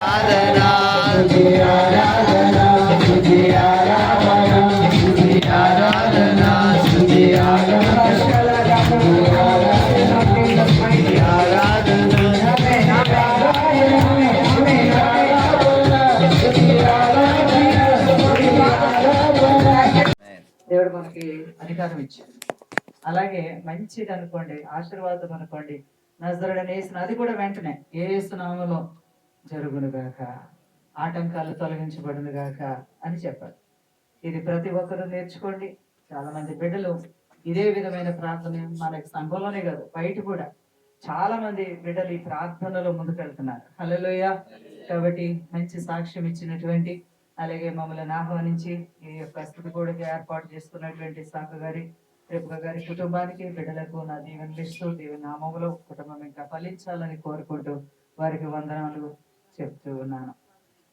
आराधना तुझे, आराधना तुझे, आराधना तुझे, आराधना तुझे, దేవుడు మనకి అధికారం ఇచ్చాడు. అలాగే మంచిది అనుకోండి, ఆశీర్వాదం అనుకోండి, నజరుడని యేసు, అది కూడా వెంటనే యేసు నామములో జరుగును గాక, ఆటంకాలు తొలగించబడును గాక అని చెప్పారు. ఇది ప్రతి ఒక్కరూ నేర్చుకోండి. చాలా మంది బిడ్డలు ఇదే విధమైన ప్రార్థన మనకి సంఘంలోనే కాదు, బయట కూడా చాలా మంది బిడ్డలు ఈ ప్రార్థనలో ముందుకెళ్తున్నారు. హల్లెలూయా. కాబట్టి మంచి సాక్ష్యం ఇచ్చినటువంటి, అలాగే మమ్మల్ని ఆహ్వానించి ఈ యొక్క స్థుతి కూడిక ఏర్పాటు చేసుకున్నటువంటి సాక గారి, రేపుక గారి కుటుంబానికి, బిడ్డలకు నా దీవెనలు ఇస్తూ దేవుని నామములో కుటుంబం ఇంకా ఫలించాలని కోరుకుంటూ వారికి వందనాలు చెప్తూ ఉన్నాను.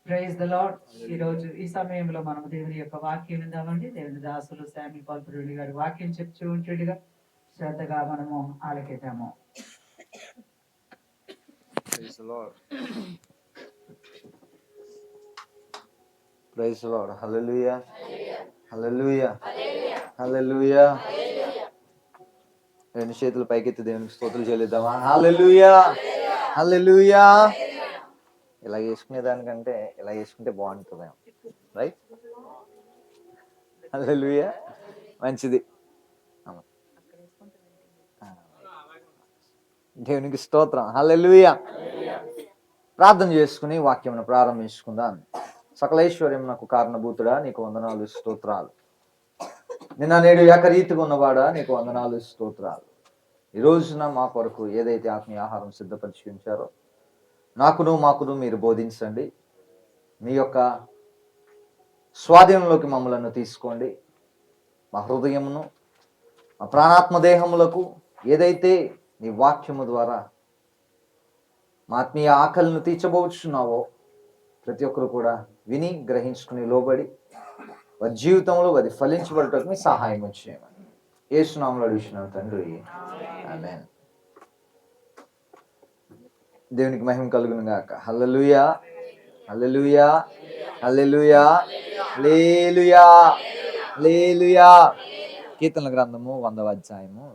Praise the Lord. ఈ రోజు ఈ సమయంలో మనం దేవుని యొక్క వాక్యం విందామండి. దేవుని దాసులు శామ్యూల్ పాల్పురుడి గారి వాక్యం చెప్తూ ఉంటుండగా శ్రద్ధగా మనము ఆలకిద్దాము. Praise the Lord. Praise the Lord. Hallelujah. Hallelujah. Hallelujah. రెండు చేతులు పైకెత్తి దేవునికి స్తోత్రాలు చెల్లిద్దామా? హల్లెలూయా. హల్లెలూయా. ఇలా వేసుకునే దానికంటే ఇలా వేసుకుంటే బాగుంటుంది, రైట్? హల్లెలూయా. మంచిది. దేవునికి స్తోత్రం. హల్లెలూయా. ప్రార్థన చేసుకుని వాక్యమును ప్రారంభించుకుందాం. సకలైశ్వర్యం నాకు కారణభూతుడా, నీకు వందనాలు స్తోత్రాలు. నిన్న నేడు ఏకరీతిగా ఉన్నవాడా, నీకు వందనాలు స్తోత్రాలు. ఈ రోజున మా కొరకు ఏదైతే ఆత్మీయ ఆహారం సిద్ధపరిచి ఉంచారో మాకును మీరు బోధించండి. మీ యొక్క స్వాధీనంలోకి మమ్మలను తీసుకోండి. మా హృదయమును, మా ప్రాణాత్మ దేహములకు ఏదైతే నీ వాక్యము ద్వారా మా ఆత్మీయ ఆకలిని తీర్చబోచున్నావో ప్రతి ఒక్కరు కూడా విని గ్రహించుకుని లోబడి వారి జీవితంలో అది ఫలించబడటకు మీ సహాయం చేయమని యేసు నామములో అడుగుచున్నాను తండ్రి, ఆమేన్. దేవునికి మహిమ కలుగును గాక. హల్లెలూయా. హల్లెలూయా. హల్లెలూయా. హల్లెలూయా. హల్లెలూయా. కీర్తనల గ్రంథము 100వ అధ్యాయము.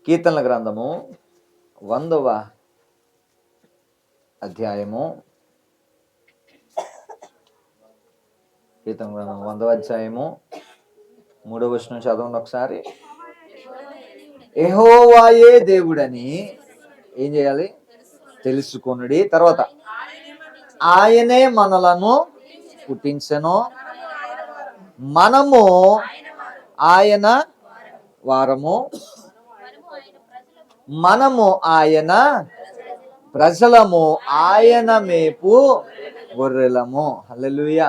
కీర్తనల గ్రంథము 100వ అధ్యాయము. కీర్తన గ్రంథం 100వ అధ్యాయము 3వ వచనం చదవండి ఒకసారి. యెహోవాయే దేవుడని ఏం చేయాలి? తెలుసుకొనుడి. తర్వాత ఆయనే మనలను పుట్టించెను, మనము ఆయన వారము, మనము ఆయన ప్రజలము, ఆయన మేపు గొర్రెలము. హల్లెలూయా.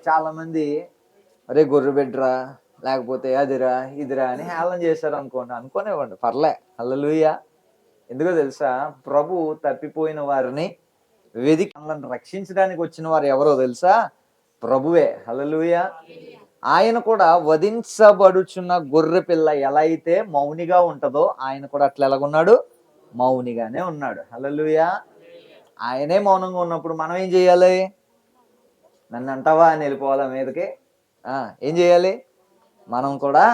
చాలా మంది అరే గొర్రె బిడ్డరా, లేకపోతే అదిరా ఇదిరా అని హేళన చేశారు అనుకోనివ్వండి, పర్లే. హల్లెలూయా. ఎందుకో తెలుసా? ప్రభు తప్పిపోయిన వారిని వెదికి మనల్ని రక్షించడానికి వచ్చిన వారు ఎవరో తెలుసా? ప్రభువే. హల్లెలూయా. ఆయన కూడా వధించబడుచున్న గొర్రె పిల్ల ఎలా అయితే మౌనిగా ఉంటుందో ఆయన కూడా అట్లా ఎలాగున్నాడు? మౌనిగానే ఉన్నాడు. హల్లెలూయా. ఆయనే మౌనంగా ఉన్నప్పుడు మనం ఏం చేయాలి? నన్ను అంటావా అని వెళ్ళిపోవాలా మీదకి? ఏం చేయాలి? మనం కూడా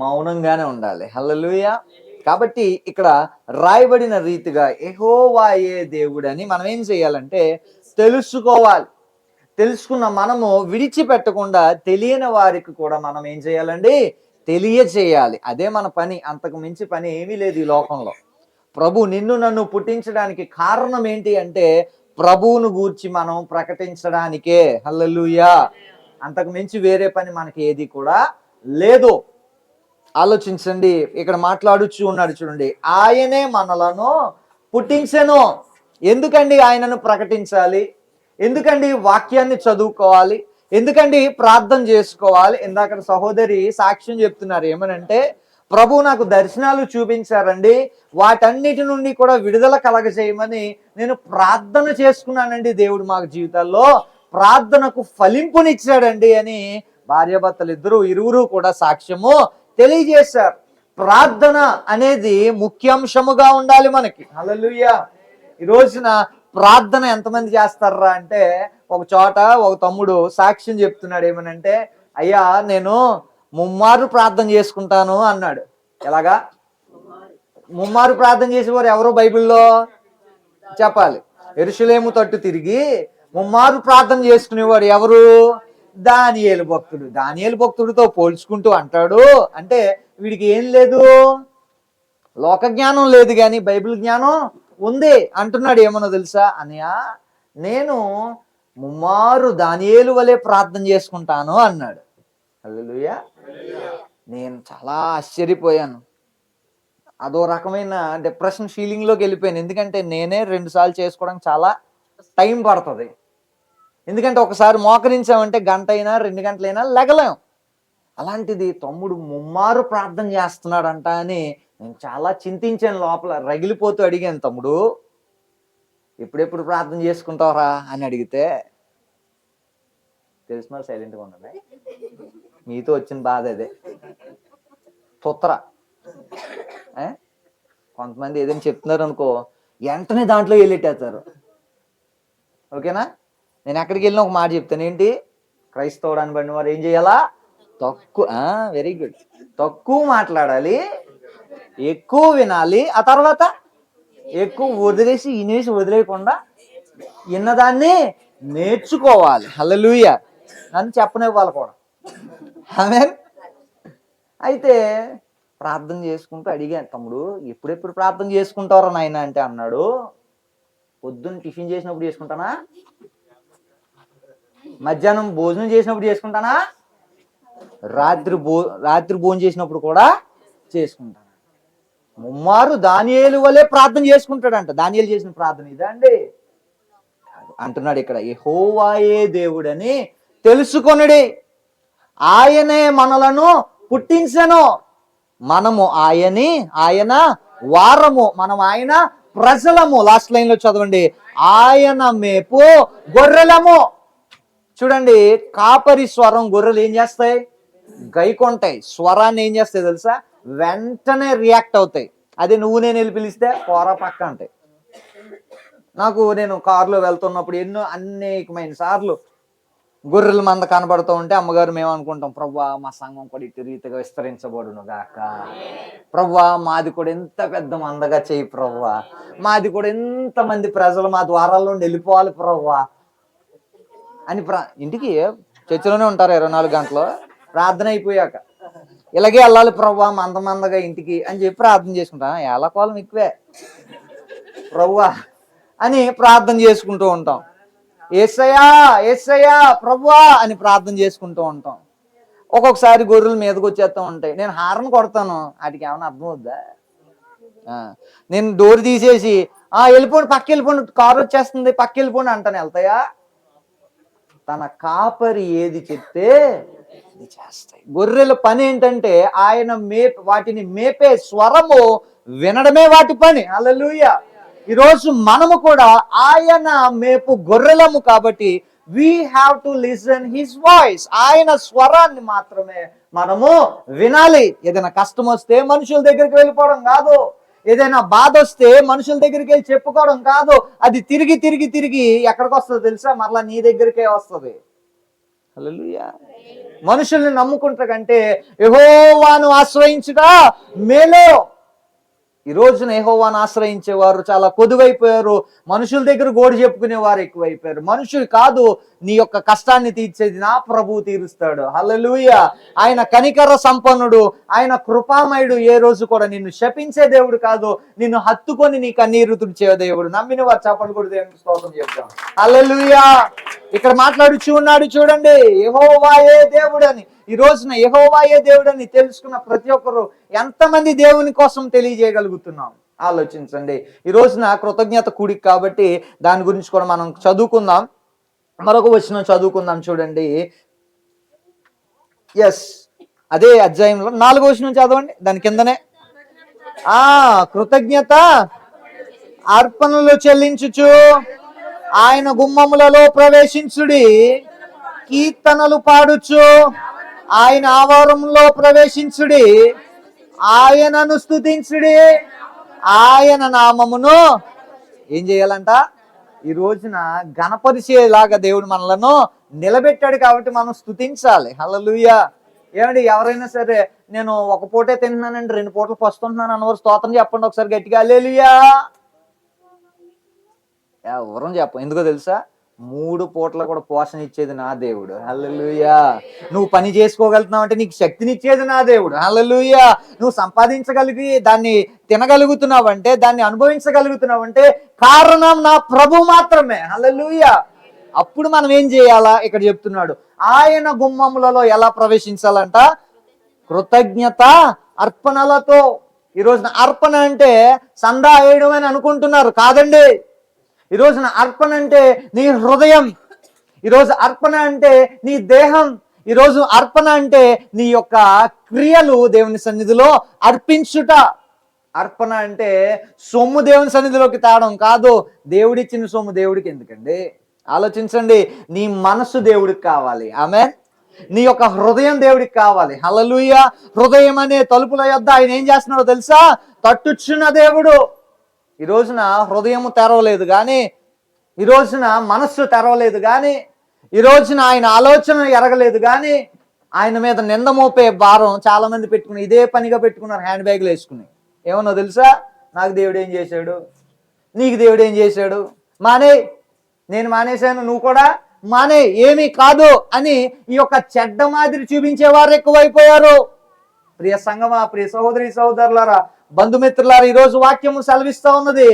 మౌనంగానే ఉండాలి. హల్లెలూయా. కాబట్టి ఇక్కడ రాయబడిన రీతిగా యెహోవాయే దేవుడని మనం ఏం చేయాలంటే తెలుసుకోవాలి. తెలుసుకున్న మనము విడిచిపెట్టకుండా తెలియని వారికి కూడా మనం ఏం చేయాలండి? తెలియచేయాలి. అదే మన పని. అంతకు మించి పని ఏమీ లేదు ఈ లోకంలో. ప్రభు నిన్ను నన్ను పుట్టించడానికి కారణం ఏంటి అంటే ప్రభువును గూర్చి మనం ప్రకటించడానికే. హల్లెలూయా. అంతకు మించి వేరే పని మనకి ఏది కూడా లేదు. ఆలోచించండి. ఇక్కడ మాట్లాడుచూ ఉన్నాడు చూడండి, ఆయనే మనలను పుట్టించెను. ఎందుకండి ఆయనను ప్రకటించాలి? ఎందుకండి వాక్యాన్ని చదువుకోవాలి? ఎందుకండి ప్రార్థన చేసుకోవాలి? ఇందాక సహోదరి సాక్ష్యం చెప్తున్నారు ఏమనంటే, ప్రభు నాకు దర్శనాలు చూపించారండి, వాటన్నిటి నుండి కూడా విడుదల కలగజేయమని నేను ప్రార్థన చేసుకున్నానండి. దేవుడు మాకు జీవితాల్లో ప్రార్థనకు ఫలింపునిచ్చాడండి అని భార్యాభర్తలు ఇరువురు కూడా సాక్ష్యము తెలియజేశారు. ప్రార్థన అనేది ముఖ్యాంశముగా ఉండాలి మనకి. హల్లెలూయా. ఈ రోజున ప్రార్థన ఎంతమంది చేస్తారా అంటే, ఒక చోట ఒక తమ్ముడు సాక్ష్యం చెప్తున్నాడు. ఏమనంటే, అయ్యా నేను ముమ్మారు ప్రార్థన చేసుకుంటాను అన్నాడు. ఎలాగా? ముమ్మారు ప్రార్థన చేసేవారు ఎవరు బైబిల్లో చెప్పాలి? యెరూషలేము తట్టు తిరిగి ముమ్మారు ప్రార్థన చేసుకునేవాడు ఎవరు? దానియేలు భక్తుడు. దానియేలు భక్తుడితో పోల్చుకుంటూ అంటాడు, అంటే వీడికి ఏం లేదు, లోక జ్ఞానం లేదు కానీ బైబిల్ జ్ఞానం ఉంది అంటున్నాడు. ఏమన్నా తెలుసా? అన్నయ్య నేను ముమ్మారు దానియేలు వలె ప్రార్థన చేసుకుంటాను అన్నాడు. హల్లెలూయా. నేను చాలా ఆశ్చర్యపోయాను. అదో రకమైన డిప్రెషన్ ఫీలింగ్లోకి వెళ్ళిపోయాను. ఎందుకంటే నేనే 2 సార్లు చేసుకోవడానికి చాలా టైం పడుతుంది. ఎందుకంటే ఒకసారి మోకరించామంటే గంట అయినా 2 గంటలైనా లెగలేం. అలాంటిది తమ్ముడు ముమ్మారు ప్రార్థన చేస్తున్నాడంట అని నేను చాలా చింతించాను. లోపల రగిలిపోతూ అడిగాను, తమ్ముడు ఎప్పుడెప్పుడు ప్రార్థన చేసుకుంటావరా అని అడిగితే, తెలిసిన సైలెంట్గా ఉన్నది. మీతో వచ్చిన బాధ అదే. తుత్ర కొంతమంది ఏదైనా చెప్తున్నారు అనుకో, వెంటనే దాంట్లో వెళ్ళెట్టేస్తారు. ఓకేనా? నేను ఎక్కడికి వెళ్ళినా ఒక మాట చెప్తాను. ఏంటి? క్రైస్తవుడాన్ని బడిన వారు ఏం చేయాలా? Very good. తక్కువ మాట్లాడాలి, ఎక్కువ వినాలి, ఆ తర్వాత ఎక్కువ వదిలేసి ఇనేసి వదిలేయకుండా విన్నదాన్ని నేర్చుకోవాలి. హల్లెలూయా. నన్ను చెప్పనివ్వాలి కూడా. ఆమేన్. అయితే ప్రార్థన చేసుకుంటూ అడిగాను, తమ్ముడు ఎప్పుడెప్పుడు ప్రార్థన చేసుకుంటారో నాయన అంటే అన్నాడు, పొద్దున్న టిఫిన్ చేసినప్పుడు చేసుకుంటానా, మధ్యాహ్నం భోజనం చేసినప్పుడు చేసుకుంటానా, రాత్రి భోజనం చేసినప్పుడు కూడా చేసుకుంటాను. ముమ్మారు దానియేలు వలె ప్రార్థన చేసుకుంటాడంట. దానియేలు చేసిన ప్రార్థన ఇదా అండి అంటున్నాడు ఇక్కడ. యెహోవాయే దేవుడని తెలుసుకొనుడి, ఆయనే మనలను పుట్టించెను, మనము ఆయన వారము, మనం ఆయన ప్రజలము. లాస్ట్ లైన్ లో చదవండి, ఆయన మేపు గొర్రెలము. చూడండి, కాపరి స్వరం గొర్రెలు ఏం చేస్తాయి? గైకొంటాయి. స్వరాన్ని ఏం చేస్తాయి తెలుసా? వెంటనే రియాక్ట్ అవుతాయి. అదే నువ్వు నేను వెళ్ళి పిలిస్తే పోరా పక్క అంటాయి. నేను కారులో వెళ్తున్నప్పుడు అనేకమైన సార్లు గొర్రెల మంద కనబడుతూ ఉంటే అమ్మగారు మేము అనుకుంటాం, ప్రభువా మా సంఘం కూడా ఇటు రీతిగా విస్తరించబడును గాక, ప్రభువా మాది కూడా ఎంత పెద్ద మందగా చేయి ప్రభువా, మాది కూడా ఎంతమంది ప్రజలు మా ద్వారాల్లో వెళ్ళిపోవాలి ప్రభువా అని ఇంటికి చర్చిలోనే ఉంటారు 24 గంటలు. ప్రార్థన అయిపోయాక ఇలాగే వెళ్ళాలి ప్రభువా మందగా ఇంటికి అని చెప్పి ప్రార్థన చేసుకుంటా. ఏళ్ళకోలం ఎక్కువే ప్రభువా అని ప్రార్థన చేసుకుంటూ ఉంటాం. యేసయ్యా యేసయ్యా ప్రభువా అని ప్రార్థన చేసుకుంటూ ఉంటాం. ఒక్కొక్కసారి గొర్రెలు మీదకి వచ్చేస్తూ ఉంటాయి. నేను హారన్ కొడతాను, వాటికి ఏమైనా అర్థం అవుద్దా? నేను డోర్ తీసేసి వెళ్ళిపోండి, పక్క వెళ్ళిపోండి, కారు వచ్చేస్తుంది పక్క వెళ్ళిపోండి అంటాను. వెళ్తాయా? తన కాపరి ఏది చెప్తే అది చేస్తాయి. గొర్రెల పని ఏంటంటే ఆయన వాటిని మేపే స్వరము వినడమే వాటి పని. హల్లెలూయా. ఈరోజు మనము కూడా ఆయన మేపు గొర్రెలము కాబట్టి we have to listen his voice. ఆయన స్వరాన్ని మాత్రమే మనము వినాలి. ఏదైనా కష్టం వస్తే మనుషుల దగ్గరికి వెళ్ళిపోవడం కాదు, ఏదైనా బాధ వస్తే మనుషుల దగ్గరికి వెళ్ళి చెప్పుకోవడం కాదు. అది తిరిగి తిరిగి తిరిగి ఎక్కడికి వస్తుందో తెలుసా? మరలా నీ దగ్గరికే వస్తుంది. హల్లెలూయా. మనుషుల్ని నమ్ముకుంటా కంటే యెహోవాను ఆశ్రయించుట మేలు. ఈ రోజున యెహోవాను ఆశ్రయించేవారు చాలా కొదువైపోయారు. మనుషుల దగ్గర గోడు చెప్పుకునేవారు ఎక్కువైపోయారు. మనుషులు కాదు నీ యొక్క కష్టాన్ని తీర్చేది నా ప్రభువు తీరుస్తాడు. హల్లెలూయా. ఆయన కనికర సంపన్నుడు, ఆయన కృపామయుడు. ఏ రోజు కూడా నిన్ను శపించే దేవుడు కాదు, నిన్ను హత్తుకొని నీ కన్నీరు తుడిచే దేవుడు. నమ్మిన వారు చప్పట్లు కొట్టి దేవునికి స్తోత్రం చెప్తాం. హల్లెలూయా. ఇక్కడ మాట్లాడుచూ ఉన్నాడు చూడండి, యెహోవాయే దేవుడు అని. ఈ రోజున యెహోవాయే దేవుడు అని తెలుసుకున్న ప్రతి ఒక్కరు ఎంతమంది దేవుని కోసం తెలియజేయగలుగుతున్నాం ఆలోచించండి. ఈ రోజున కృతజ్ఞత కూడిక కాబట్టి దాని గురించి కూడా మనం చదువుకుందాం. మరొక వచనం చదువుకుందాం చూడండి. అదే అధ్యాయంలో 4వ వచనం చదవండి, దాని కిందనే. కృతజ్ఞత అర్పణలు చెల్లించుచు ఆయన గుమ్మములలో ప్రవేశించుడి, కీర్తనలు పాడుచు ఆయన ఆవరణంలో ప్రవేశించుడి, ఆయనను స్తుతించుడి, ఆయన నామమును ఏం చేయాలంట? ఈ రోజున గణపరిచేలాగా దేవుడు మనలను నిలబెట్టాడు కాబట్టి మనం స్తుతించాలి. హల్లెలూయా. ఏమండి, ఎవరైనా సరే నేను ఒక పూటే తింటున్నానండి 2 పూటలు పస్తుంటున్నాను అన్నవారు స్తోత్రం చెప్పండి ఒకసారి గట్టిగా. హల్లెలూయా. ఎవరం చెప్పం. ఎందుకో తెలుసా? 3 పూటలు కూడా పోషణ ఇచ్చేది నా దేవుడు. హల్లెలూయా. నువ్వు పని చేసుకోగలుగుతున్నావు అంటే నీకు శక్తినిచ్చేది నా దేవుడు. హల్లెలూయా. నువ్వు సంపాదించగలిగి దాన్ని తినగలుగుతున్నావు అంటే, దాన్ని అనుభవించగలుగుతున్నావు అంటే కారణం నా ప్రభు మాత్రమే. హల్లెలూయా. అప్పుడు మనం ఏం చేయాలా? ఇక్కడ చెప్తున్నాడు, ఆయన గుమ్మములలో ఎలా ప్రవేశించాలంట? కృతజ్ఞత అర్పణలతో. ఈ రోజున అర్పణ అంటే సందా వేయడం అని అనుకుంటున్నారు. కాదండి. ఈ రోజున అర్పణ అంటే నీ హృదయం. ఈరోజు అర్పణ అంటే నీ దేహం. ఈరోజు అర్పణ అంటే నీ యొక్క క్రియలు దేవుని సన్నిధిలో అర్పించుట. అర్పణ అంటే సొమ్ము దేవుని సన్నిధిలోకి తేవడం కాదు. దేవుడిచ్చిన సొమ్ము దేవుడికి ఎందుకండి? ఆలోచించండి. నీ మనసు దేవుడికి కావాలి. ఆమేన్. నీ యొక్క హృదయం దేవుడికి కావాలి. హల్లెలూయా. హృదయం అనే తలుపుల యొద్ద ఆయన ఏం చేస్తున్నాడో తెలుసా? తట్టుచున్న దేవుడు. ఈ రోజున హృదయం తెరవలేదు కానీ, ఈ రోజున మనస్సు తెరవలేదు కానీ, ఈ రోజున ఆయన ఆలోచన ఎరగలేదు కానీ, ఆయన మీద నింద మోపే భారం చాలా మంది పెట్టుకుని ఇదే పనిగా పెట్టుకున్నారు. హ్యాండ్ బ్యాగ్లు వేసుకుని. ఏమన్నా తెలుసా? నాకు దేవుడు ఏం చేశాడు, నీకు దేవుడు ఏం చేశాడు, మానే, నేను మానేశాను, నువ్వు కూడా మానే, ఏమీ కాదు అని ఈ యొక్క చెడ్డ మాదిరి చూపించేవారు ఎక్కువైపోయారు. ప్రియ సంగమా, ప్రియ సహోదరి సహోదరులారా, బంధుమిత్రులారా, ఈరోజు వాక్యము సెలవిస్తా ఉన్నది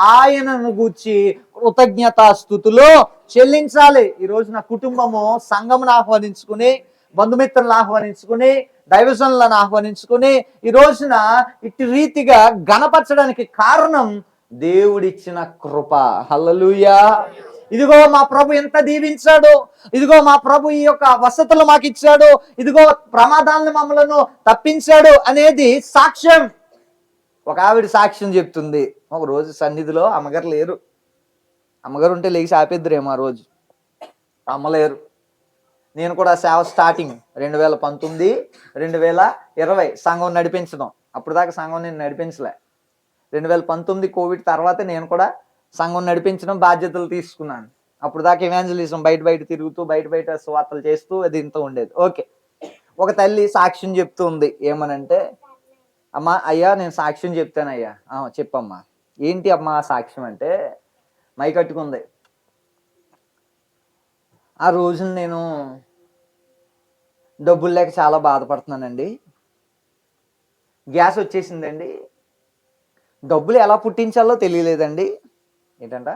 ఆయనను గూర్చి కృతజ్ఞతాస్తుతులు చెల్లించాలి. ఈ రోజు నా కుటుంబము సంఘమును ఆహ్వానించుకుని, బంధుమిత్రులను ఆహ్వానించుకుని, దైవజనులను ఆహ్వానించుకుని ఈ రోజున ఇట్టి రీతిగా గణపరచడానికి కారణం దేవుడిచ్చిన కృప. హల్లెలూయా. ఇదిగో మా ప్రభు ఎంత దీవించాడు, ఇదిగో మా ప్రభు ఈ యొక్క వసతులు మాకు ఇచ్చాడు, ఇదిగో ప్రమాదాలను మమ్మలను తప్పించాడు అనేది సాక్ష్యం. ఒక ఆవిడ సాక్ష్యం చెప్తుంది. ఒక రోజు సన్నిధిలో అమ్మగారు లేరు. అమ్మగారు ఉంటే లేచి ఆపేద్దరేమో ఆ రోజు. అమ్మలేరు. నేను కూడా సేవ స్టార్టింగ్ 2019, 2020 సంఘం నడిపించడం. అప్పుడు దాకా సంఘం నేను నడిపించలే. 2019 కోవిడ్ తర్వాత నేను కూడా సంఘం నడిపించడం బాధ్యతలు తీసుకున్నాను. అప్పుడు దాకా ఎవాంజలిజం బయట తిరుగుతూ బయట స్వార్థలు చేస్తూ అది ఇంత ఉండేది. ఓకే. ఒక తల్లి సాక్ష్యం చెప్తూ ఉంది. ఏమనంటే, అమ్మా, అయ్యా నేను సాక్ష్యం చెప్తానయ్యా. చెప్పమ్మా. ఏంటి అమ్మా సాక్ష్యం అంటే, మై కట్టుకుంది. ఆ రోజున నేను డబ్బులు లేక చాలా బాధపడుతున్నానండి. గ్యాస్ వచ్చేసిందండి. డబ్బులు ఎలా పుట్టించాలో తెలియలేదండి. ఏంటంట?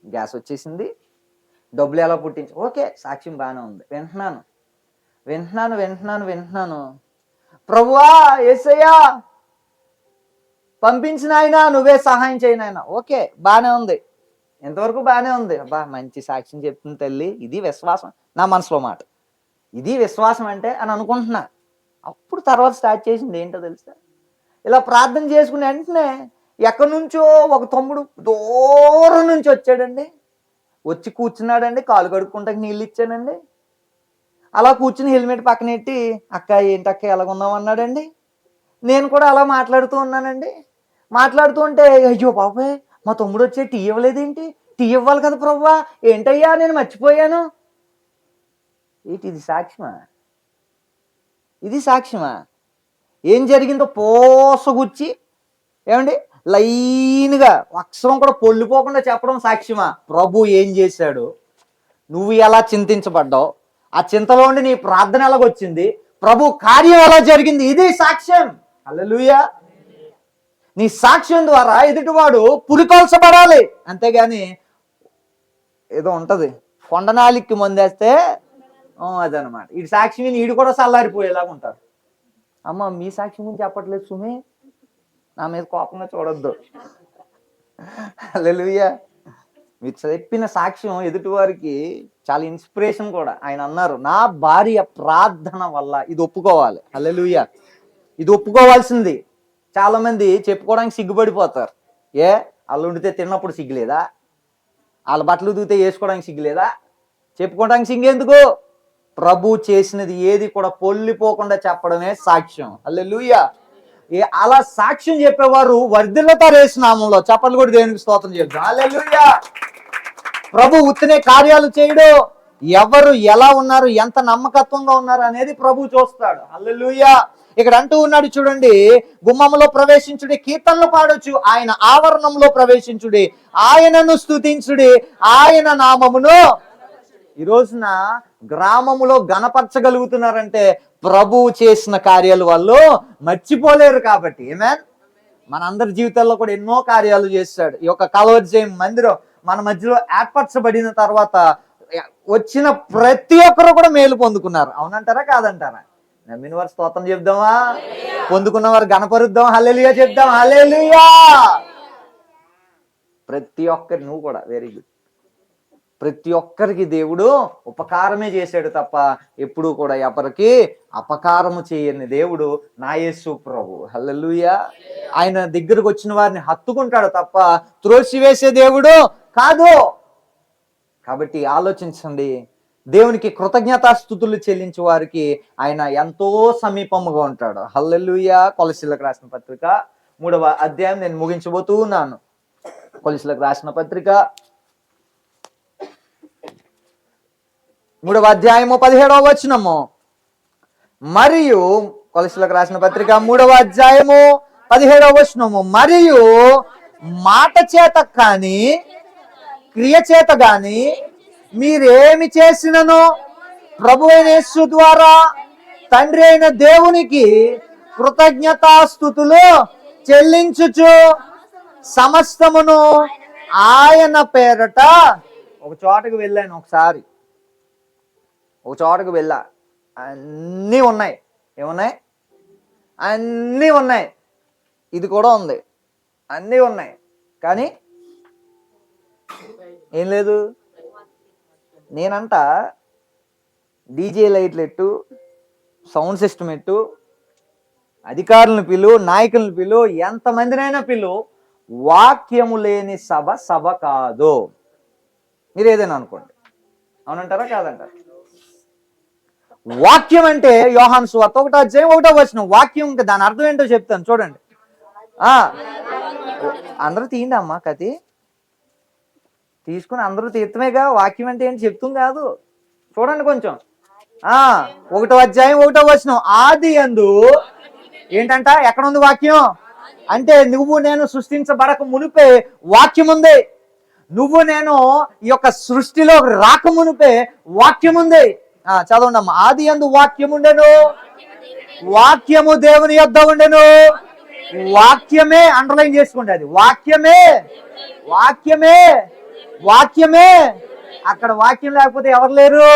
గ్యాస్ వచ్చేసింది, డబ్బులు ఎలా ఓకే, సాక్ష్యం బాగానే ఉంది. వింటున్నాను. ప్రభువా, యేసయ్యా, పంపించిన ఆయన నువ్వే సహాయం చేయను ఆయన. ఓకే, బాగానే ఉంది. ఎంతవరకు బాగానే ఉంది. అబ్బా, మంచి సాక్ష్యం చెప్తుంది తల్లి. ఇది విశ్వాసం. నా మనసులో మాట, ఇది విశ్వాసం అంటే అని అనుకుంటున్నా. అప్పుడు తర్వాత స్టార్ట్ చేసింది ఏంటో తెలుసా? ఇలా ప్రార్థన చేసుకుని వెంటనే ఎక్కడి నుంచో ఒక తమ్ముడు దూరం నుంచి వచ్చాడండి. వచ్చి కూర్చున్నాడండి. కాలు కడుక్కుంటాకి నీళ్ళు ఇచ్చానండి. అలా కూర్చుని హెల్మెట్ పక్కన పెట్టి, అక్క ఏంటక్క ఎలాగున్నావు అన్నాడండి. నేను కూడా అలా మాట్లాడుతూ ఉన్నానండి. మాట్లాడుతూ ఉంటే, అయ్యో బాబాయ్, మా తమ్ముడు వచ్చే టీ ఇవ్వలేదేంటి? టీ ఇవ్వాలి కదా ప్రభువా, ఏంటయ్యా నేను మర్చిపోయాను. ఇది సాక్ష్యమా? ఇది సాక్ష్యమా? ఏం జరిగిందో పోసగుచ్చి, ఏమండి, లైన్గా అక్షరం కూడా పొల్లిపోకుండా చెప్పడం సాక్ష్యమా? ప్రభు ఏం చేశాడు, నువ్వు ఎలా చింతించబడ్డావు, ఆ చింతలో ఉండి నీ ప్రార్థన ఎలాగొచ్చింది, ప్రభు కార్యం ఎలా జరిగింది, ఇది సాక్ష్యం. హల్లెలూయా. నీ సాక్ష్యం ద్వారా ఎదుటివాడు పురికొల్చబడాలి. అంతేగాని ఏదో ఉంటది, కొండనాలికి మందేస్తే అదనమాట. ఈ సాక్ష్యం ఈడు కూడా చల్లారిపోయేలాగా ఉంటారు. అమ్మ, మీ సాక్ష్యం గురించి చెప్పట్లేదు సుమి, నా మీద కోపంగా చూడొద్దు. హల్లెలూయా. మీరు చెప్పిన సాక్ష్యం ఎదుటివారికి చాలా ఇన్స్పిరేషన్ కూడా. ఆయన అన్నారు, నా భార్య ప్రార్థన వల్ల. ఇది ఒప్పుకోవాలి. హల్లెలూయా. ఇది ఒప్పుకోవాల్సింది. చాలా మంది చెప్పుకోవడానికి సిగ్గుపడిపోతారు. వాళ్ళు వండితే తిన్నప్పుడు సిగ్గులేదా? వాళ్ళ బట్టలు ఉతికితే వేసుకోవడానికి సిగ్గులేదా? చెప్పుకోవడానికి సిగ్గెందుకు? ప్రభు చేసినది ఏది కూడా పొల్లిపోకుండా చెప్పడమే సాక్ష్యం. హల్లెలూయా. అలా సాక్ష్యం చెప్పేవారు వర్ధిల్లుతారు యేసు నామంలో. చప్పట్లు కూడా దేవునికి స్తోత్రం చెప్తాం. హల్లెలూయా. ప్రభు ఉత్తినే కార్యాలు చేయడు. ఎవరు ఎలా ఉన్నారు, ఎంత నమ్మకత్వంగా ఉన్నారు అనేది ప్రభు చూస్తాడు. హల్లెలూయా. ఇక్కడ అంటూ ఉన్నాడు చూడండి, గుమ్మములో ప్రవేశించుడి, కీర్తనలు పాడొచ్చు, ఆయన ఆవరణంలో ప్రవేశించుడి, ఆయనను స్తుతించుడి, ఆయన నామమును. ఈ రోజున గ్రామములో గణపరచగలుగుతున్నారంటే ప్రభువు చేసిన కార్యాలు వాళ్ళు మర్చిపోలేరు కాబట్టి. ఆమేన్. మనందరి జీవితాల్లో కూడా ఎన్నో కార్యాలు చేస్తాడు. ఈ యొక్క కలవరి మందిరం మన మధ్యలో ఏర్పరచబడిన తర్వాత వచ్చిన ప్రతి ఒక్కరు కూడా మేలు పొందుకున్నారు. అవునంటారా కాదంటారా? నమ్మిన వారు స్తోత్రం చెప్దామా, పొందుకున్న వారు గణపరుద్దాం, హల్లెలూయా చెప్దాం. హల్లెలూయా. ప్రతి ఒక్కరి, నువ్వు కూడా వెరీ గుడ్, ప్రతి ఒక్కరికి దేవుడు ఉపకారమే చేశాడు తప్ప ఎప్పుడు కూడా ఎవరికి అపకారము చేయని దేవుడు నా యేసు ప్రభు. హల్లెలూయా. ఆయన దగ్గరకు వచ్చిన వారిని హత్తుకుంటాడు తప్ప త్రోసివేసే దేవుడు కాదు. కాబట్టి ఆలోచించండి, దేవునికి కృతజ్ఞతాస్తుతులు చెల్లించే వారికి ఆయన ఎంతో సమీపముగా ఉంటాడు. హల్లెలూయా. కొలసీలకు రాసిన పత్రిక 3వ అధ్యాయం నేను ముగించబోతూ ఉన్నాను. కొలసీలకు రాసిన పత్రిక 3వ అధ్యాయము 17వ వచనము. మరియు కొలసీలకు రాసిన పత్రిక 3వ అధ్యాయము 17వ వచనము. మరియు మాట చేత కానీ క్రియ చేత గాని మీరేమి చేసినను ప్రభువైన యేసు ద్వారా తండ్రి అయిన దేవునికి కృతజ్ఞతాస్తుతులు చెల్లించుచు సమస్తమును ఆయన పేరట. ఒక చోటకు వెళ్ళాను, ఒక చోటకు వెళ్ళా, అన్నీ ఉన్నాయి. ఏమున్నాయి? అన్నీ ఉన్నాయి. ఇది కూడా ఉంది, అన్నీ ఉన్నాయి. కానీ ఏం లేదు. నేనంట డీజే లైట్లు ఎట్టు, సౌండ్ సిస్టమ్ ఎట్టు, అధికారులను పిలు, నాయకులను పిలు, ఎంతమందినైనా పిలు, వాక్యము లేని సభ సభ కాదు. మీరు ఏదైనా అనుకోండి, అవునంటారా కాదంటారా? వాక్యం అంటే యోహాను సువార్త 1వ అధ్యాయం 1వ వచనం. వాక్యం, దాని అర్థం ఏంటో చెప్తాను చూడండి. అందరూ తీయండి అమ్మా, కతి తీసుకుని అందరూ తీర్థమేగా. వాక్యం అంటే ఏంటి చెప్తుంది కాదు, చూడండి కొంచెం. 1వ అధ్యాయం 1వ వచనం. ఆది యందు ఏంటంట, ఎక్కడ ఉంది వాక్యం అంటే, నువ్వు నేను సృష్టించబడక మునిపే వాక్యం ఉంది. నువ్వు నేను ఈ యొక్క సృష్టిలో రాక మునిపే వాక్యం ఉంది. చదవండి అమ్మా. ఆది యందు వాక్యం ఉండెను, వాక్యము దేవుని యొద్ద ఉండెను, వాక్యమే, అండర్లైన్ చేసుకోండి, అది వాక్యమే, వాక్యమే, వాక్యమే. అక్కడ వాక్యం లేకపోతే ఎవరు లేరు.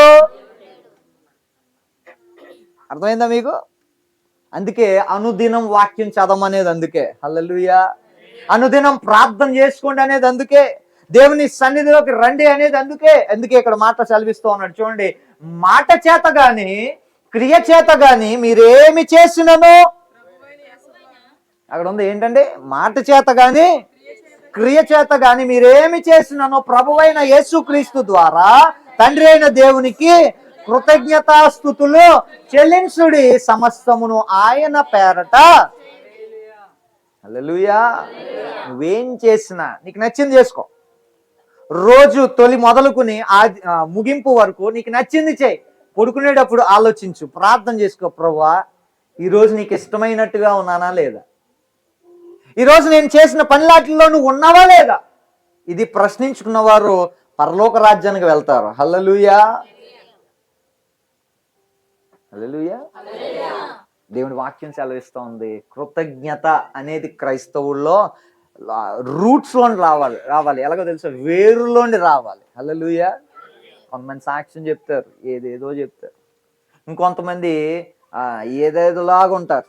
అర్థమైందా మీకు? అందుకే అనుదినం వాక్యం చదవమనేది అందుకే. హల్లెలూయా. అనుదినం ప్రార్థన చేసుకోండి అనేది అందుకే. దేవుని సన్నిధిలోకి రండి అనేది అందుకే ఇక్కడ మాట సెలవిస్తూ ఉన్నాడు చూడండి. మాట చేత గాని క్రియ చేత గాని మీరేమి చేసినను, అక్కడ ఉంది ఏంటంటే, మాట చేత గాని క్రియ చేత గాని మీరేమి చేసినను ప్రభువైన యేసుక్రీస్తు ద్వారా తండ్రి అయిన దేవునికి కృతజ్ఞతాస్తుతులు చెల్లించుడి, సమస్తమును ఆయన పేరట. హల్లెలూయా. నువ్వేం చేసినా నీకు నచ్చింది చేసుకో. రోజు తొలి మొదలుకుని ముగింపు వరకు నీకు నచ్చింది చేయి. పడుకునేటప్పుడు ఆలోచించు, ప్రార్థన చేసుకో, ప్రభువా ఈరోజు నీకు ఇష్టమైనట్టుగా ఉన్నానా లేదా, ఈరోజు నేను చేసిన పనిలాటిల్లో నువ్వు ఉన్నావా లేదా. ఇది ప్రశ్నించుకున్న వారు పరలోక రాజ్యానికి వెళ్తారు. హల్లెలూయా. హల్లెలూయా. దేవుని వాక్యం సెలవిస్తూ ఉంది, కృతజ్ఞత అనేది క్రైస్తవుల్లో రూట్స్లోండి రావాలి. ఎలాగో తెలుసా, వేరులోండి రావాలి. హల్లెలూయా. కొంతమంది సాక్ష్యం చెప్తారు, ఏదేదో చెప్తారు. ఇంకొంతమంది ఏదేదోలాగా ఉంటారు.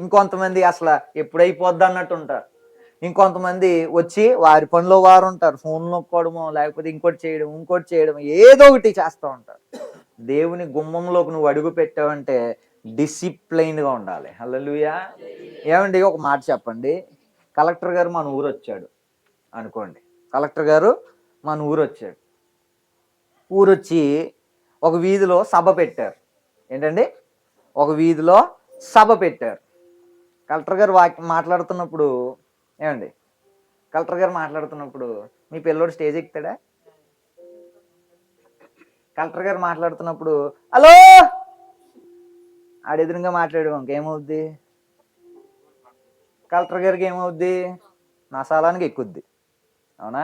ఇంకొంతమంది అసలు ఎప్పుడైపోద్ది అన్నట్టు ఉంటారు. ఇంకొంతమంది వచ్చి వారి పనిలో వారు ఉంటారు. ఫోన్ నొక్కోవడమో లేకపోతే ఇంకోటి చేయడం ఏదో ఒకటి చేస్తూ ఉంటారు. దేవుని గుమ్మంలోకి నువ్వు అడుగు పెట్టావంటే డిసిప్లైన్గా ఉండాలి. హల్లెలూయా. ఏమండి, ఒక మాట చెప్పండి. కలెక్టర్ గారు మన ఊరు వచ్చాడు అనుకోండి. కలెక్టర్ గారు మన ఊరు వచ్చాడు. ఊరొచ్చి ఒక వీధిలో సభ పెట్టారు. ఏంటండి, ఒక వీధిలో సభ పెట్టారు. కలెక్టర్ గారు మాట్లాడుతున్నప్పుడు ఏమండి, కలెక్టర్ గారు మాట్లాడుతున్నప్పుడు మీ పిల్లోడు స్టేజ్ ఎక్కుతాడా? కలెక్టర్ గారు మాట్లాడుతున్నప్పుడు హలో ఆడెదురుగా మాట్లాడు ఇంకేమవుద్ది? కలెక్టర్ గారికి ఏమవుద్ది? నసాలానికి ఎక్కుద్ది. అవునా?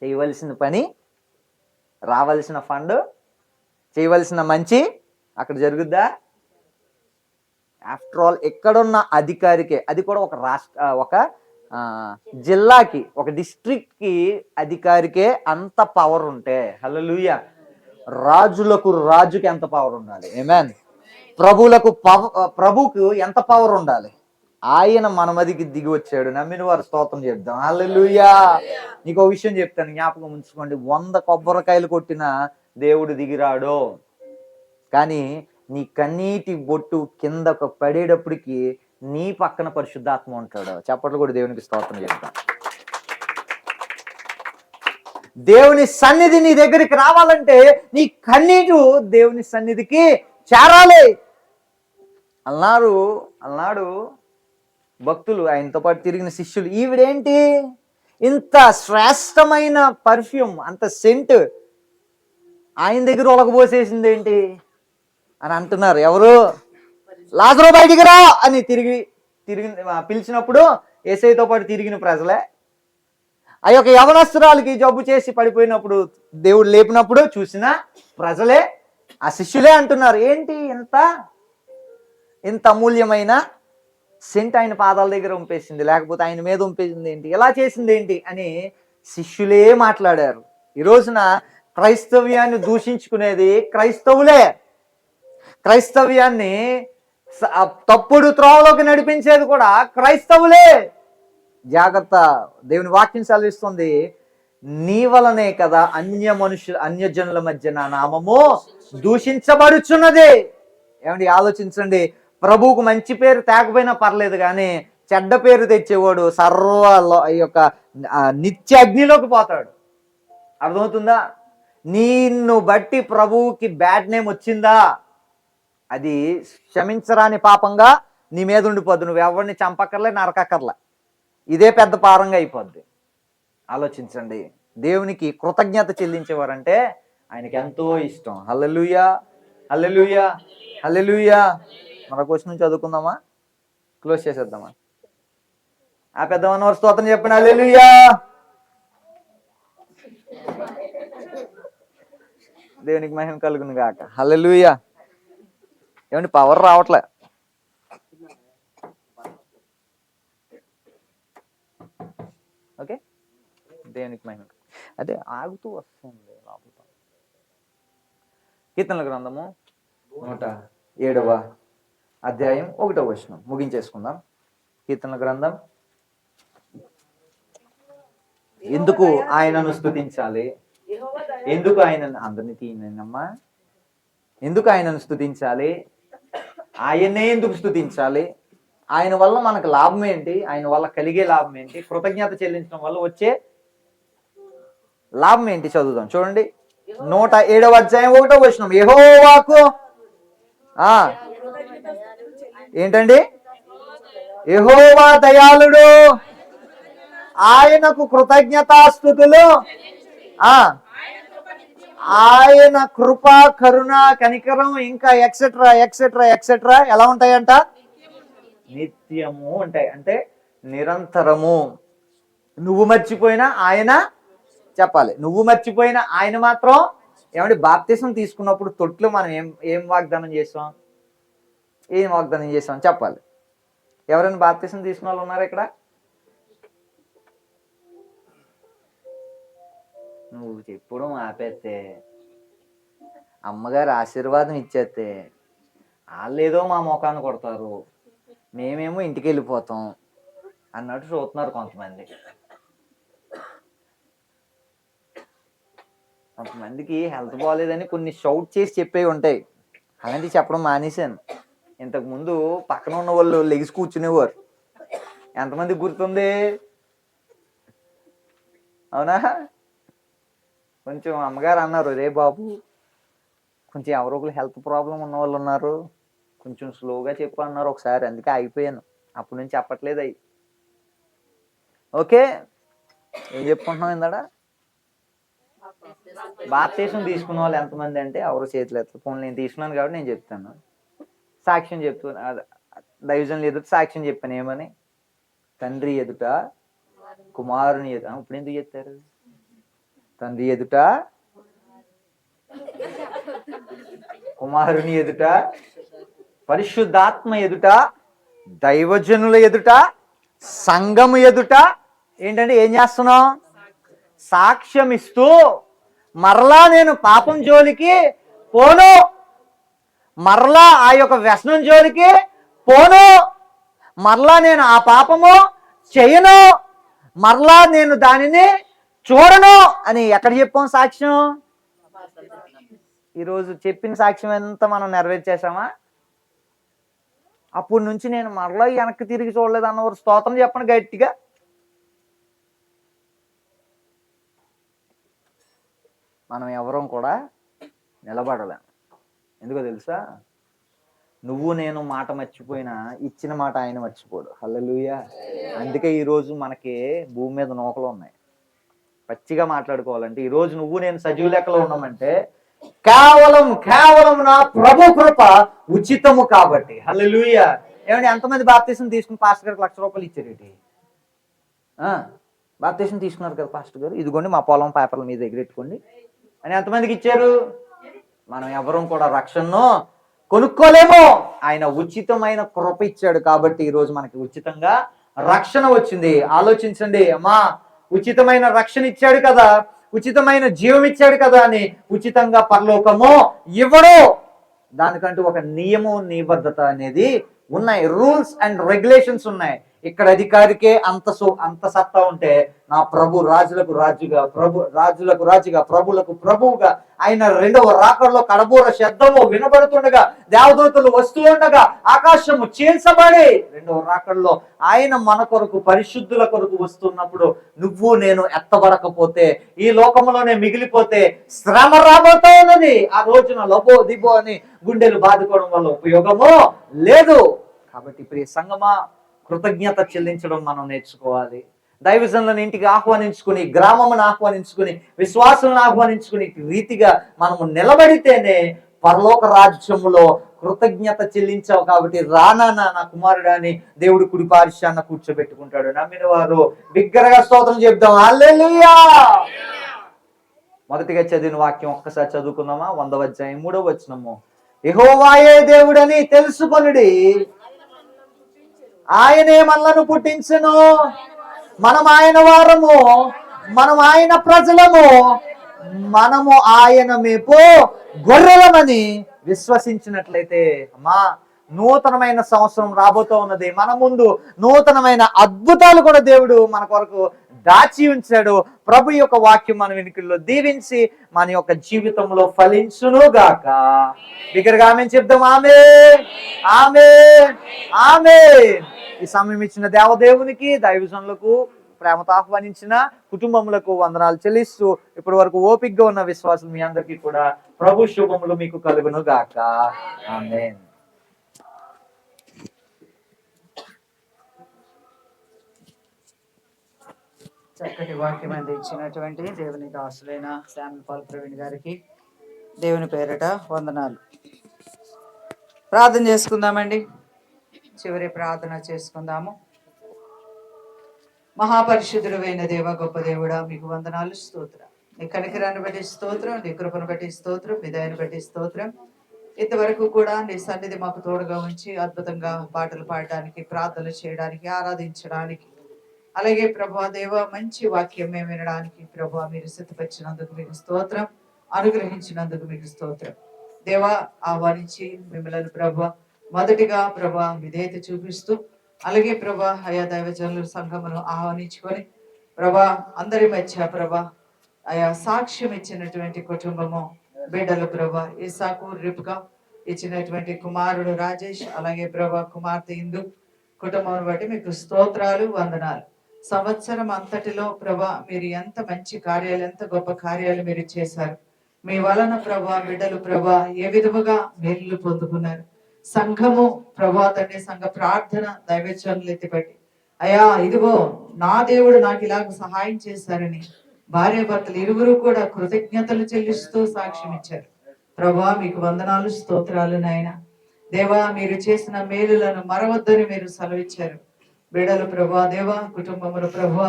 చేయవలసిన పని, రావాల్సిన ఫండ్, చేయవలసిన మంచి అక్కడ జరుగుద్దా? ఆఫ్టర్ ఆల్ ఎక్కడున్న అధికారికే, అది కూడా ఒక ఒక జిల్లాకి, ఒక డిస్ట్రిక్ట్కి అధికారికే అంత పవర్ ఉంటే, హల్లెలూయా, రాజుకి ఎంత పవర్ ఉండాలి? ఆమేన్. ప్రభువుకు ఎంత పవర్ ఉండాలి? ఆయన మన మదికి దిగి వచ్చాడు. నమ్మిన వారు స్తోత్రం చెప్దాం. హల్లెలూయా. నీకు ఒక విషయం చెప్తాను, జ్ఞాపకం ఉంచుకోండి. 100 కొబ్బరికాయలు కొట్టినా దేవుడు దిగిరాడు. కానీ నీ కన్నీటి బొట్టు కిందకు పడేటప్పటికి నీ పక్కన పరిశుద్ధాత్మ ఉంటాడు. చప్పట్లు కూడా దేవునికి స్తోత్రం చెప్తాం. దేవుని సన్నిధి నీ దగ్గరికి రావాలంటే నీ కన్నీటు దేవుని సన్నిధికి చేరాలి. అన్నాడు భక్తులు, ఆయనతో పాటు తిరిగిన శిష్యులు, ఈవిడేంటి ఇంత శ్రేష్టమైన పర్ఫ్యూమ్, అంత సెంట్ ఆయన దగ్గర ఒలగబోసేసింది ఏంటి అని అంటున్నారు. ఎవరు? లాజరు బయటికి రా అని తిరిగి పిలిచినప్పుడు యేసయ్యతో పాటు తిరిగిన ప్రజలే. ఆ యొక్క యవనస్తురాలకి జబ్బు చేసి పడిపోయినప్పుడు దేవుడు లేపినప్పుడు చూసిన ప్రజలే, ఆ శిష్యులే అంటున్నారు, ఏంటి ఇంత అమూల్యమైన సెంట్ ఆయన పాదాల దగ్గర ఉంపేసింది, లేకపోతే ఆయన మీద ఉంపేసింది ఏంటి, ఎలా చేసింది ఏంటి అని శిష్యులే మాట్లాడారు. ఈ రోజున క్రైస్తవ్యాన్ని దూషించుకునేది క్రైస్తవులే. క్రైస్తవ్యాన్ని తప్పుడు త్రోవలోకి నడిపించేది కూడా క్రైస్తవులే. జాగ్రత్త, దేవుని వాక్యం సెలవిస్తుంది, నీ వలనే కదా అన్యజనుల మధ్య నా నామము దూషించబడుచున్నది. ఏమండి, ఆలోచించండి. ప్రభువుకు మంచి పేరు తేకపోయినా పర్లేదు, కానీ చెడ్డ పేరు తెచ్చేవాడు ఈ యొక్క నిత్య అగ్నిలోకి పోతాడు. అర్థమవుతుందా? నిన్ను బట్టి ప్రభువుకి బ్యాడ్ నేమ్ వచ్చిందా, అది క్షమించరాని పాపంగా నీ మీద ఉండిపోద్ది. నువ్వు ఎవరిని చంపక్కర్లే, నరకక్కర్లే, ఇదే పెద్ద పారంగా అయిపోద్ది. ఆలోచించండి. దేవునికి కృతజ్ఞత చెల్లించేవారంటే ఆయనకి ఎంతో ఇష్టం. హల్లెలూయా, హల్లెలూయా, హల్లెలూయా. మన క్వశ్చన్ చదువుకుందామా? క్లోజ్ చేసేద్దామా? ఆ పెద్దమన్న స్తోత్రం చెప్పండి. హల్లెలూయా. దేవునికి మహిమ కలుగును గాక. హల్లెలూయా. ఏమండి, పవర్ రావట్లే. ఓకే, దేవునికి మహిమ. అదే ఆగుతూ వస్తుంది లోపల. కీర్తనల గ్రంథము 107వ అధ్యాయం 1వ వచనం ముగించేసుకుందాం. కీర్తనల గ్రంథం. ఎందుకు ఆయనను స్తుతించాలి? ఎందుకు ఆయనను, అందరినీ తీయనమ్మా, ఎందుకు ఆయనను స్తుతించాలి? ఆయన్నే ఎందుకు స్తుతించాలి? ఆయన వల్ల మనకు లాభం ఏంటి? ఆయన వల్ల కలిగే లాభం ఏంటి? కృతజ్ఞత చెల్లించడం వల్ల వచ్చే లాభం ఏంటి? చదువుదాం, చూడండి. 107వ అధ్యాయం 1వ వచనం. యెహోవాకు ఏంటండి? యెహోవా దయాళుడు, ఆయనకు కృతజ్ఞతాస్తుతులు. ఆయన కృప, కరుణ, కనికరం, ఇంకా ఎక్సెట్రా ఎక్సెట్రా ఎక్సెట్రా ఎలా ఉంటాయంట? నిత్యము ఉంటాయి. అంటే నిరంతరము. నువ్వు మర్చిపోయినా ఆయన చెప్పాలి. నువ్వు మర్చిపోయినా ఆయన మాత్రం. ఏమంటే, బాప్తిసం తీసుకున్నప్పుడు తొట్లు మనం ఏం వాగ్దానం చేసాం? ఏం వాగ్దానం చేసాం చెప్పాలి. ఎవరైనా బాప్తిసం తీసుకున్న వాళ్ళు ఉన్నారు ఇక్కడ? నువ్వు చెప్పడం ఆపేస్తే, అమ్మగారు ఆశీర్వాదం ఇచ్చేస్తే, వాళ్ళేదో మా ముఖాన్ని కొడతారు, మేమేమో ఇంటికి వెళ్ళిపోతాం అన్నట్టు చూస్తున్నారు కొంతమంది. కొంతమందికి హెల్త్ బాగాలేదని కొన్ని షౌట్ చేసి చెప్పేవి ఉంటాయి. అలాంటివి చెప్పడం మానేశాను. ఇంతకుముందు పక్కన ఉన్న వాళ్ళు లెగిసి కూర్చునేవారు. ఎంతమందికి గుర్తుంది? అవునా? కొంచెం అమ్మగారు అన్నారు, రే బాబు, కొంచెం ఎవరో ఒకరు హెల్త్ ప్రాబ్లం ఉన్న వాళ్ళు ఉన్నారు, కొంచెం స్లోగా చెప్పు అన్నారు ఒకసారి, అందుకే ఆగిపోయాను. అప్పటి నుంచి చెప్పట్లేదు అవి. ఓకే, ఏం చెప్పుకుంటున్నాం ఇందాడ? బాప్తీసం తీసుకున్న వాళ్ళు ఎంతమంది అంటే ఎవరు చేతులు ఎత్తు. పోనీ నేను తీసుకున్నాను కాబట్టి నేను చెప్తాను. సాక్ష్యం చెప్తున్నాను, దైవజనులు ఎదుట సాక్ష్యం చెప్పాను. ఏమని? తండ్రి ఎదుట కుమారుని ఎదుట. ఇప్పుడు ఎందుకు చెప్తారు? తండ్రి ఎదుట కుమారుని ఎదుట, పరిశుద్ధాత్మ ఎదుట, దైవజనుల ఎదుట, సంఘము ఎదుట ఏంటంటే ఏం చేస్తున్నాం? సాక్ష్యం ఇస్తూ మరలా నేను పాపం జోలికి పోను, మరలా ఆ యొక్క వ్యసనం జోలికి పోను, మరలా నేను ఆ పాపము చేయను, మరలా నేను దానిని చూడను అని ఎక్కడ చెప్పాం సాక్ష్యం? ఈరోజు చెప్పిన సాక్ష్యం ఎంత మనం నెరవేర్చేసామా? అప్పటి నుంచి నేను మరలా వెనక్కి తిరిగి చూడలేదు అన్నవారు స్తోత్రం చెప్పండి గట్టిగా. మనం ఎవరం కూడా నిలబడలేం. ఎందుకో తెలుసా? నువ్వు నేను మాట మర్చిపోయినా ఇచ్చిన మాట ఆయన మర్చిపోడు. హల్లెలూయా. అందుకే ఈరోజు మనకి భూమి మీద నూకలు ఉన్నాయి. పచ్చిగా మాట్లాడుకోవాలంటే ఈరోజు నువ్వు నేను సజీవ లెక్కలో ఉన్నామంటే కేవలం నా ప్రభు కృప ఉచితము కాబట్టి. హల్లెలూయా. ఏమంటే ఎంతమంది బాప్తీసం తీసుకుని పాస్టర్ గారికి ₹1,00,000 ఇచ్చారేంటి? బాప్తీసం తీసుకున్నారు కదా పాస్టర్ గారు, ఇదిగోండి మా పొలం పేపర్ల మీద ఎగిరెట్టుకోండి అని ఎంతమందికి ఇచ్చారు? మనం ఎవరం కూడా రక్షణను కొనుక్కోలేము. ఆయన ఉచితమైన కృప ఇచ్చాడు కాబట్టి ఈరోజు మనకి ఉచితంగా రక్షణ వచ్చింది. ఆలోచించండి అమ్మా, ఉచితమైన రక్షణ ఇచ్చాడు కదా, ఉచితమైన జీవం ఇచ్చాడు కదా అని ఉచితంగా పరలోకము ఇవ్వడు. దానికంటూ ఒక నియమం నిబద్ధత అనేది ఉన్నాయి, రూల్స్ అండ్ రెగ్యులేషన్స్ ఉన్నాయి. ఇక్కడ అధికారికే అంత సత్తా ఉంటే నా ప్రభు రాజులకు రాజుగా, రాజులకు రాజుగా, ప్రభులకు ప్రభువుగా ఆయన రెండవ రాకడలో కడబూర శబ్దము వినబడుతుండగా, దేవదూతలు వస్తూ ఉండగా, ఆకాశము చీల్చబడి రెండవ రాకడలో ఆయన మన కొరకు పరిశుద్ధుల కొరకు వస్తున్నప్పుడు నువ్వు నేను ఎత్తబడకపోతే, ఈ లోకంలోనే మిగిలిపోతే శ్రమ రాబోతా ఉన్నది. ఆ రోజున లబో దిబో అని గుండెలు బాదుకోవడం వల్ల ఉపయోగము లేదు. కాబట్టి ప్రియ సంగమా, కృతజ్ఞత చెల్లించడం మనం నేర్చుకోవాలి. దైవజనులను ఇంటికి ఆహ్వానించుకుని, గ్రామమును ఆహ్వానించుకుని, విశ్వాసులను ఆహ్వానించుకుని రీతిగా మనము నిలబడితేనే పరలోక రాజ్యములో కృతజ్ఞత చెల్లించావు కాబట్టి రానా నా కుమారుడు అని దేవుడు కుడి పార్శ్వాన కూర్చోబెట్టుకుంటాడు. నమ్మిన వారు బిగ్గరగా స్తోత్రం చెప్దాం. హల్లెలూయా. మొదటిగా చదివిన వాక్యం ఒక్కసారి చదువుకుందామా? 100వ అధ్యాయం 3వ వచనము. యెహోవాయే దేవుడని తెలుసుకొనుడి, ఆయనే మనలను పుట్టించును, మనం ఆయన వారము, మనం ఆయన ప్రజలము, మనము ఆయన మేపు గొర్రెలమని విశ్వసించినట్లయితే అమ్మా, నూతనమైన సంవత్సరం రాబోతూ ఉన్నది. మన ముందు నూతనమైన అద్భుతాలు కూడా దేవుడు మన కొరకు దాచి ఉంచాడు. ప్రభు యొక్క వాక్యం మన వెనుకల్లో దీవించి మన యొక్క జీవితంలో ఫలించును గాక. బిగ్గరగా ఆమేన్ చెప్దాం. ఆమేన్, ఆమేన్, ఆమేన్. ఈ సమయం ఇచ్చిన దేవదేవునికి, దైవజనులకు, ప్రేమతో ఆహ్వానించిన కుటుంబములకు వందనాలు చెల్లిస్తూ ఇప్పటి వరకు ఓపికగా ఉన్న విశ్వాసులు మీ అందరికీ కూడా ప్రభు శుభములు మీకు కలుగును గాక. ఆమేన్. చక్కటి వాక్యం అందించినటువంటి దేవుని దాసులైన శామ్యూల్ పాల్ ప్రవీణ్ గారికి దేవుని పేరట వందనాలు. ప్రార్థన చేసుకుందామండి. చివరి ప్రార్థన చేసుకుందాము. మహాపరిశుద్ధుడైన దేవ, గొప్ప దేవుడా, మీకు వందనాలు, స్తోత్రం. నీ కనికరాన్ని బట్టి స్తోత్రం, నీ కృపను బట్టి స్తోత్రం, నీ దయను బట్టి స్తోత్రం. ఇంతవరకు కూడా నీ సన్నిధి మాకు తోడుగా ఉంచి అద్భుతంగా పాటలు పాడడానికి, ప్రార్థనలు చేయడానికి, ఆరాధించడానికి, అలాగే ప్రభా దేవ మంచి వాక్యం మేము వినడానికి ప్రభా మీరు సిద్ధపరిచినందుకు మీకు స్తోత్రం, అనుగ్రహించినందుకు మీకు స్తోత్రం. దేవా, ఆహ్వానించి మిమ్మల్ని ప్రభా మొదటిగా ప్రభా విధేయత చూపిస్తూ, అలాగే ప్రభా అయా దైవజనుల సంఘమును ఆహ్వానించుకొని ప్రభా అందరి మధ్య ప్రభా అయా సాక్ష్యం ఇచ్చినటువంటి కుటుంబము బిడ్డలు ప్రభా ఇసాకు, రిబ్కా ఇచ్చినటువంటి కుమారుడు రాజేష్, అలాగే ప్రభా కుమార్తె ఇందు కుటుంబం బట్టి మీకు స్తోత్రాలు, వందనాలు. సంవత్సరం అంతటిలో ప్రభా మీరు ఎంత మంచి కార్యాలు, ఎంత గొప్ప కార్యాలు మీరు చేశారు. మీ వలన ప్రభా బిడ్డలు ప్రభా ఏ విధముగా మేలు పొందుకున్నారు. సంఘము ప్రభా తండ్రి సంఘ ప్రార్థన దైవచనులు ఎత్తిపెట్టి అయా ఇదిగో నా దేవుడు నాకు ఇలాగ సహాయం చేశారని భార్యాభర్తలు ఇరువురు కూడా కృతజ్ఞతలు చెల్లిస్తూ సాక్ష్యం ఇచ్చారు. ప్రభా మీకు వందనాలు, స్తోత్రాలు నాయన. దేవా మీరు చేసిన మేలులను మరవద్దని మీరు సెలవిచ్చారు. బిడలు ప్రభా దేవా కుటుంబములు ప్రభా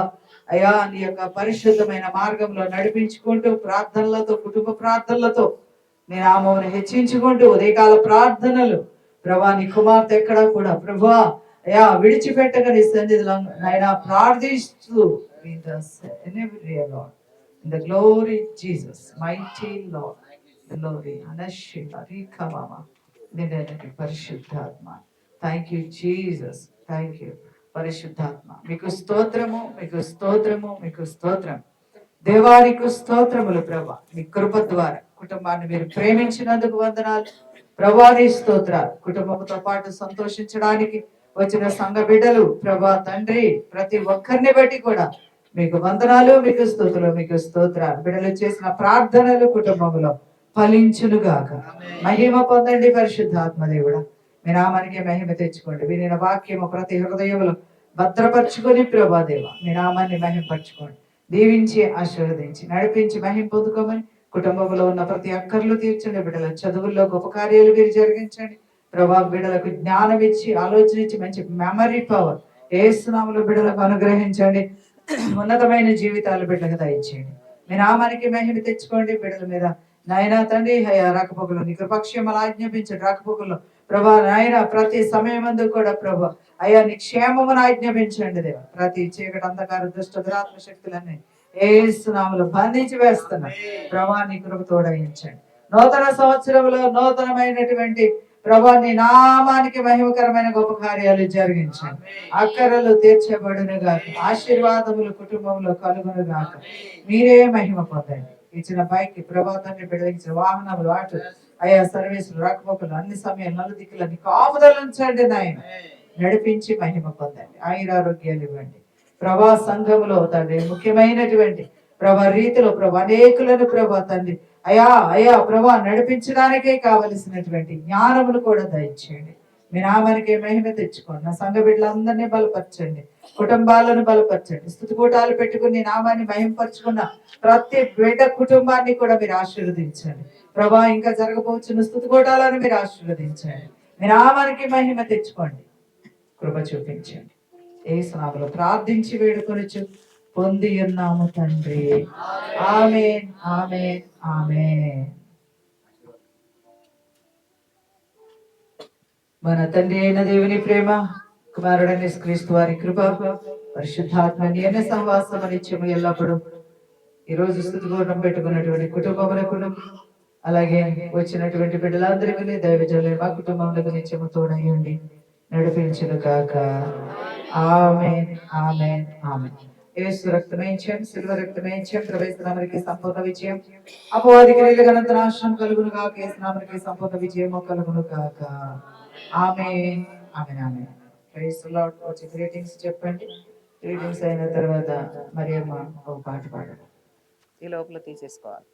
అయా నీ యొక్క పరిశుద్ధమైన మార్గంలో నడిపించుకుంటూ ప్రార్థనలతో కుటుంబ ప్రార్థనలతో నీ నామమును హెచ్చించుకుంటూ ఉదయకాల ప్రార్థనలు ప్రభా నీ కుమార్తె ఎక్కడా కూడా ప్రభా అయా విడిచిపెట్టక నీ సన్నిధిలో నాయనా ప్రార్థిస్తూ in the glory Jesus mighty Lord glory anashita rikamama నిన్నటి పరిశుద్ధాత్మ thank you Jesus thank you పరిశుద్ధాత్మ మీకు స్తోత్రము మీకు స్తోత్రము మీకు స్తోత్రం దేవానికి స్తోత్రములు ప్రభా మీ కృప ద్వారా కుటుంబాన్ని మీరు ప్రేమించినందుకు వందనాలు ప్రభాని స్తోత్రాలు. కుటుంబంతో పాటు సంతోషించడానికి వచ్చిన సంఘ బిడ్డలు ప్రభా తండ్రి ప్రతి ఒక్కరిని బట్టి కూడా మీకు వందనాలు, మీకు స్తోత్రాలు, మీకు స్తోత్రాలు. బిడ్డలు చేసిన ప్రార్థనలు కుటుంబంలో ఫలించునుగాక. మహిమ పొందండి పరిశుద్ధాత్మ దేవుడా. మీ నామానికి మహిమ తెచ్చుకోండి. వినిన వాక్యము ప్రతి హృదయంలో భద్రపరచుకొని ప్రభా దేవ మీ నామాన్ని మహిమపరచుకోండి. దీవించి ఆశీర్వదించి నడిపించి మహిమ పొందుకోమని కుటుంబంలో ఉన్న ప్రతి అక్కర్లు తీర్చండి. బిడ్డల చదువుల్లో గొప్ప కార్యాలు మీరు జరిగించండి ప్రభా. బిడ్డలకు జ్ఞానం ఇచ్చి ఆలోచన ఇచ్చి మంచి మెమరీ పవర్ ఏసునామములో బిడ్డలకు అనుగ్రహించండి. ఉన్నతమైన జీవితాలు బిడ్డలకు దయచేయండి. మీ నామానికి మహిమ తెచ్చుకోండి. బిడ్డల మీద నాయన తండ్రి రాకపోకలు నీ కృపక్షేమలు ఆజ్ఞాపించండి. రాకపోకల్లో ప్రభా నాయన ప్రతి సమయం అందు కూడా ప్రభా అయ్యా నీ క్షేమమును ఆజ్ఞాపించండి దేవ. ప్రతి చీకటి అంధకార దుష్ట దురాత్మ శక్తులన్నీ ఏసునామములో బంధించి వేస్తున్నా ప్రభా నీ కృప తోడయించండి. నూతన సంవత్సరంలో నూతనమైనటువంటి ప్రభా నీ నామానికి మహిమకరమైన గొప్ప కార్యాలు జరిగించండి. అక్కరలు తీర్చబడును గాక, ఆశీర్వాదములు కుటుంబంలో కలుగును గాక. మీరే మహిమ పొందండి. ఇచ్చిన బైక్ ప్రభాతాన్ని బిడ్డలించిన వాహనములు ఆటు అయా సర్వీసులు రాకపోకలు అన్ని సమయం నలుదిక్కులని కాపుదలు ఉంచండి నాయన. నడిపించి మహిమ పొందండి. ఆయురారోగ్యాలు ఇవ్వండి ప్రభా. సంఘములో తండ్రి ముఖ్యమైనటువంటి ప్రభా రీతిలో ప్రభా అనేకులను ప్రభా తండ్రి అయా అయా ప్రభా నడిపించడానికే కావలసినటువంటి జ్ఞానమును కూడా దయచేయండి. మీ నామానికి మహిమ తెచ్చుకోండి. నా సంఘ బిడ్డలందరినీ బలపరచండి. కుటుంబాలను బలపరచండి. స్తుతికూటాలు పెట్టుకుని నామాన్ని మహిమపరచుకున్న ప్రతి బిడ్డ కుటుంబాన్ని కూడా మీరు ఆశీర్వదించండి ప్రభా. ఇంకా జరగబోతున్న స్తుతికూటాలను మీరు ఆశీర్వదించండి. మీ నామానికి మహిమ తెచ్చుకోండి. కృప చూపించండి. యేసు నామములో ప్రార్థించి వేడుకొనుచు పొంది ఉన్నాము తండ్రి. ఆమేన్ ఆమేన్ ఆమేన్. మన తండ్రి అయిన దేవుని ప్రేమ, కుమారుడైన క్రీస్తు వారి కృప, పరిశుద్ధాత్మ నియమ సహవాసం నిత్యము ఎల్లప్పుడు ఈ రోజు స్తుతిగూటం పెట్టుకున్నటువంటి కుటుంబములకు అలాగే వచ్చినటువంటి బిడ్డలందరికీ దైవజనులు మా కుటుంబములకు నిత్యము తోడయ్యండి నడిపించును గాక. ఆమేన్ ఆమేన్ ఆమేన్. యేసు రక్తమేంచం సిల్వ రక్తమేంచం ప్రవేశనామరికి సంపూర్ణ విజయం అపవాదికి నిలగనంత నాశనం కలుగును గాక. యేసు నామమునకి సంపూర్ణ విజయము కలుగును గాక. Amen amen amen. Praise the lord. వచ్చి గ్రీటింగ్స్ చెప్పండి. గ్రీటింగ్స్ అయిన తర్వాత మరియమ్మ ఒక పాట పాడాలి. ఈ లోపల తీసేసుకోవాలి.